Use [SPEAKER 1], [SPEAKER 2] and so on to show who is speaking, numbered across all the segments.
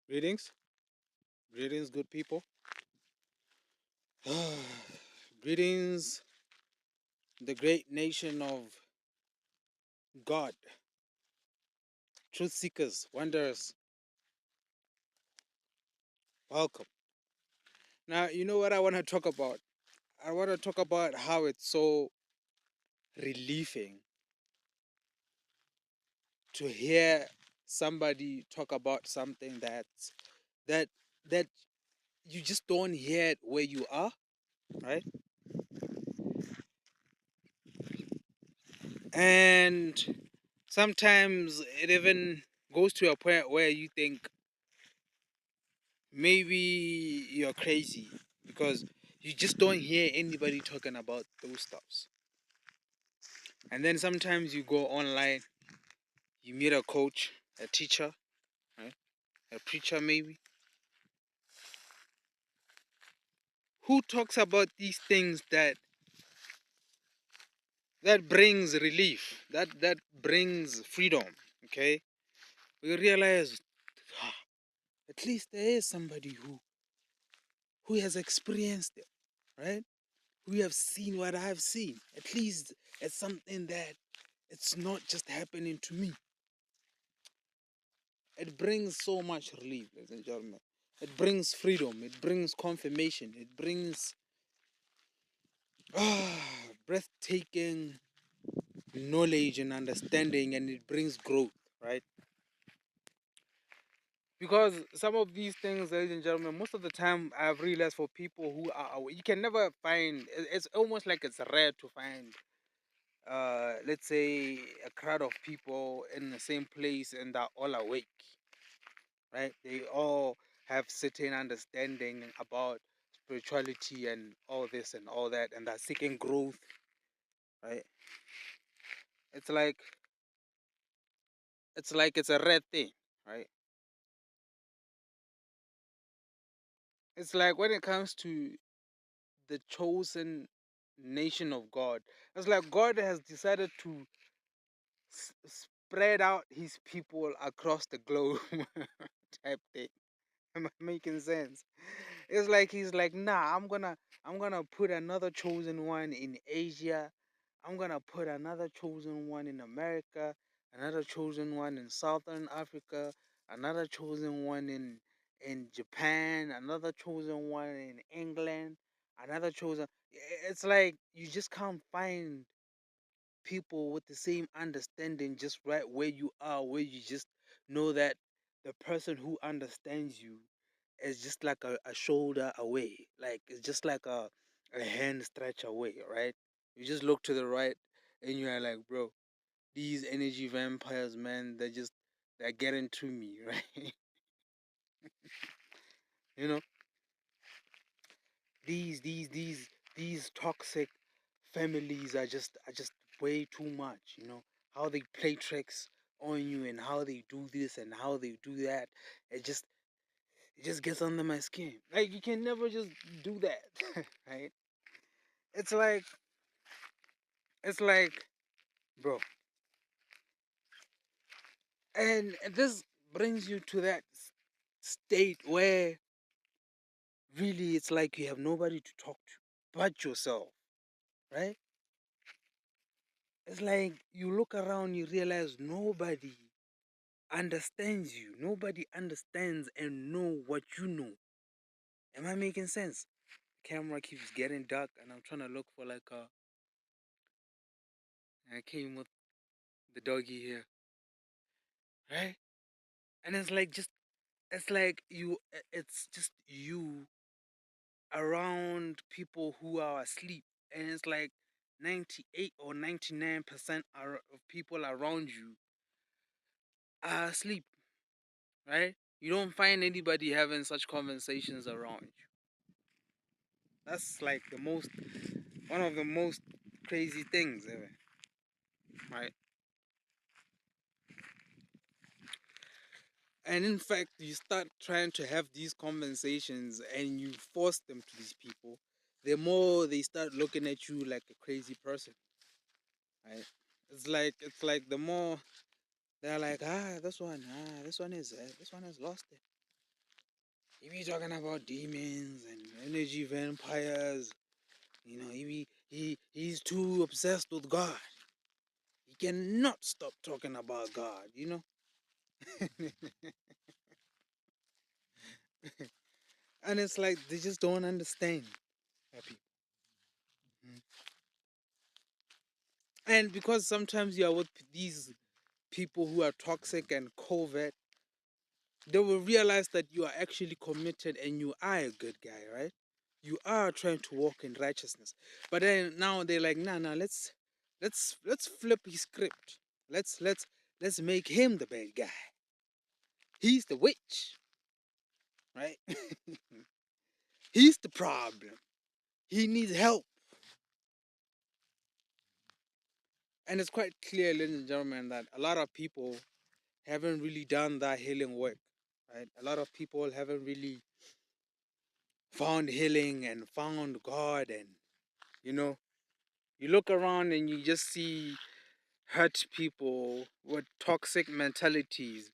[SPEAKER 1] Greetings, greetings, good people. Greetings, the great nation of God, truth seekers, wanderers. Welcome. Now, you know what I want to talk about? I want to talk about how it's so relieving to hear somebody talk about something that that you just don't hear it where you are, right? And sometimes it even goes to a point where you think maybe you're crazy because you just don't hear anybody talking about those stuffs. And then sometimes you go online, you meet a coach, a teacher, right? A preacher maybe, who talks about these things that brings relief, that brings freedom. Okay, we realize at least there is somebody who has experienced it, right? Who have seen what I've seen. At least it's something that it's not just happening to me. It brings so much relief, ladies and gentlemen. It brings freedom. It brings confirmation. It brings breathtaking knowledge and understanding, and it brings growth, right? Because some of these things, ladies and gentlemen, most of the time I've realized for people who are, you can never find, it's almost like it's rare to find, let's say, a crowd of people in the same place and they're all awake, right? They all have certain understanding about spirituality and all this and all that, and they're seeking growth, right? It's like it's a red thing, right? It's like when it comes to the chosen nation of God, it's like God has decided to spread out His people across the globe, type thing. Am I making sense? It's like he's like, nah, I'm gonna put another chosen one in Asia. I'm gonna put another chosen one in America, another chosen one in Southern Africa, another chosen one in Japan, another chosen one in England, another chosen. It's like you just can't find people with the same understanding just right where you are, where you just know that the person who understands you is just like a shoulder away. Like it's just like a hand stretch away, right? You just look to the right and you're like, bro, these energy vampires, man, they're getting to me, right? You know, these toxic families are just way too much. You know how they play tricks on you and how they do this and how they do that. It just gets under my skin. Like you can never just do that, right? It's like it's like, bro, and this brings you to that state where really it's like you have nobody to talk to but yourself, right? It's like you look around, you realize nobody understands you. Nobody understands and know what you know. Am I making sense? Camera keeps getting dark, and I'm trying to look for like a. I came with the doggy here, right? And it's like it's like it's just you around people who are asleep, and it's like 98 or 99% of people around you are asleep, right? You don't find anybody having such conversations around you. That's like one of the most crazy things ever, right? And in fact, you start trying to have these conversations and you force them to these people, the more they start looking at you like a crazy person, right? It's like the more they're like, this one has lost it. he be talking about demons and energy vampires. He's too obsessed with God. He cannot stop talking about God. And it's like they just don't understand people. And because sometimes you are with these people who are toxic and covert, they will realize that you are actually committed and you are a good guy, right? You are trying to walk in righteousness. But then now they're like, nah, let's flip his script. Let's make him the bad guy. He's the witch, right? He's the problem. He needs help. And it's quite clear, ladies and gentlemen, that a lot of people haven't really done that healing work, right? A lot of people haven't really found healing and found God. And, you know, you look around and you just see hurt people with toxic mentalities.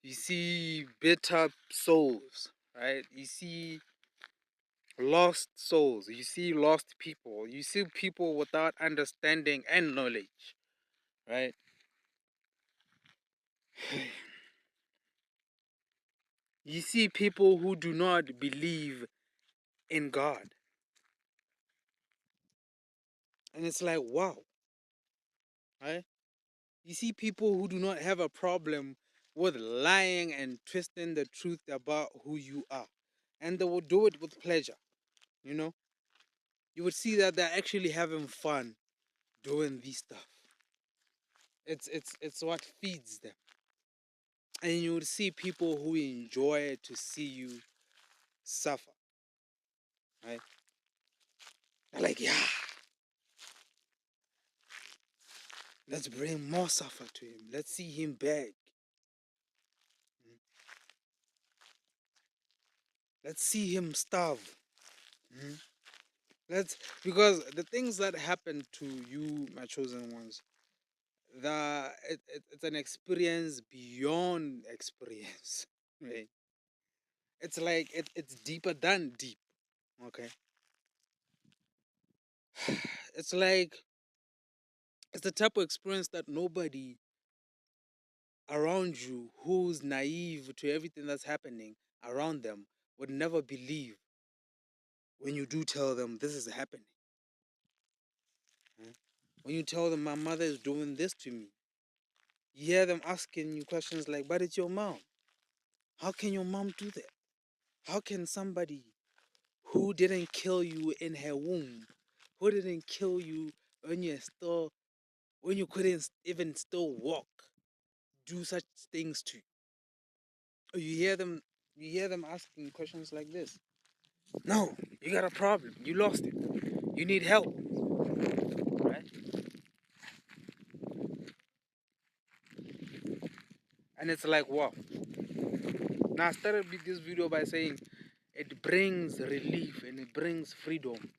[SPEAKER 1] You see bitter souls, right? You see lost souls. You see lost people. You see people without understanding and knowledge, right? You see people who do not believe in God. And it's like, wow, right? You see people who do not have a problem with lying and twisting the truth about who you are. And they will do it with pleasure, you know? You would see that they're actually having fun doing this stuff. It's what feeds them. And you would see people who enjoy to see you suffer, right? They're like, yeah, let's bring more suffer to him. Let's see him beg. Let's see him starve. Mhm. Let's Because the things that happen to you, my chosen ones, it's an experience beyond experience. Right? It's like it's deeper than deep. Okay, it's like it's the type of experience that nobody around you who's naive to everything that's happening around them would never believe when you do tell them this is happening. Right? When you tell them my mother is doing this to me, you hear them asking you questions like, "But it's your mom. How can your mom do that? How can somebody who didn't kill you in her womb, who didn't kill you when when you couldn't even still walk, do such things to you?" Or you hear them asking questions like this. No, you got a problem. You lost it. You need help, right? And it's like, wow. Now I started this video by saying it brings relief and it brings freedom.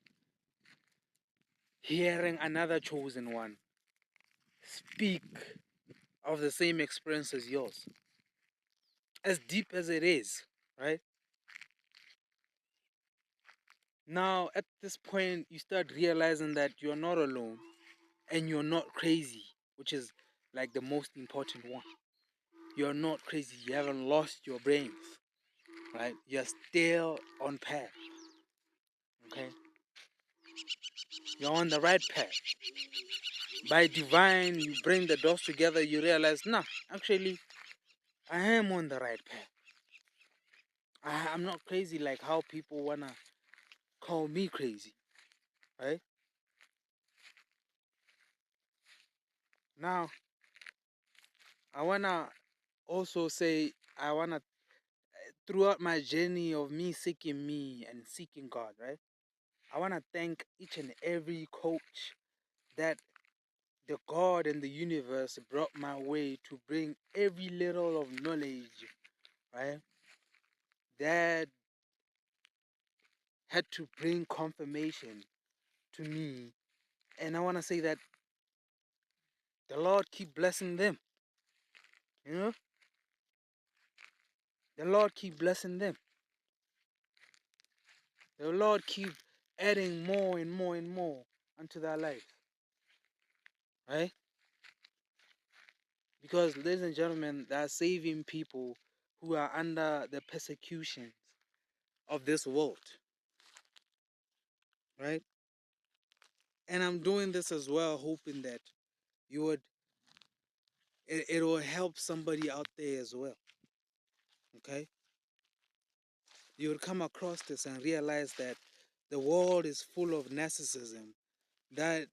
[SPEAKER 1] Hearing another chosen one speak of the same experience as yours, as deep as it is, right? Now, at this point, you start realizing that you're not alone and you're not crazy, which is like the most important one. You're not crazy. You haven't lost your brains, right? You're still on path, okay? You're on the right path. By divine, you bring the dots together, you realize, nah, actually, I am on the right path. I'm not crazy like how people wanna call me crazy, right? Now, I wanna also say, throughout my journey of me seeking me and seeking God, right? I wanna thank each and every coach that the God and the universe brought my way to bring every little of knowledge, right? That had to bring confirmation to me. And I want to say that the Lord keep blessing them, you know? The Lord keep blessing them. The Lord keep adding more and more and more unto their life. Right? Because, ladies and gentlemen, they are saving people who are under the persecutions of this world. Right? And I'm doing this as well, hoping that you would it will help somebody out there as well. Okay? You would come across this and realize that the world is full of narcissism that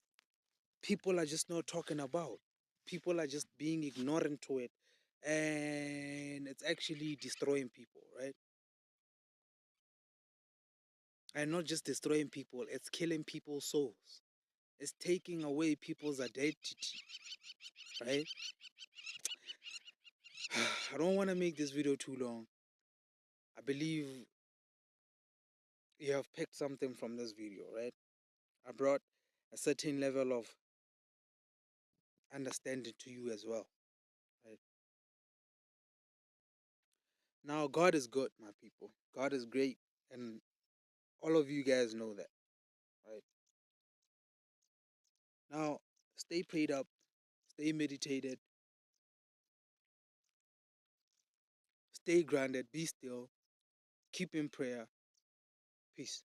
[SPEAKER 1] people are just not talking about. People are just being ignorant to it, and it's actually destroying people, right? And not just destroying people, it's killing people's souls. It's taking away people's identity, right? I don't want to make this video too long. I believe you have picked something from this video, right? I brought a certain level of understanding to you as well, right? Now, God is good, my people. God is great, and all of you guys know that, right? Now, stay prayed up, stay meditated, stay grounded, be still, keep in prayer. Peace.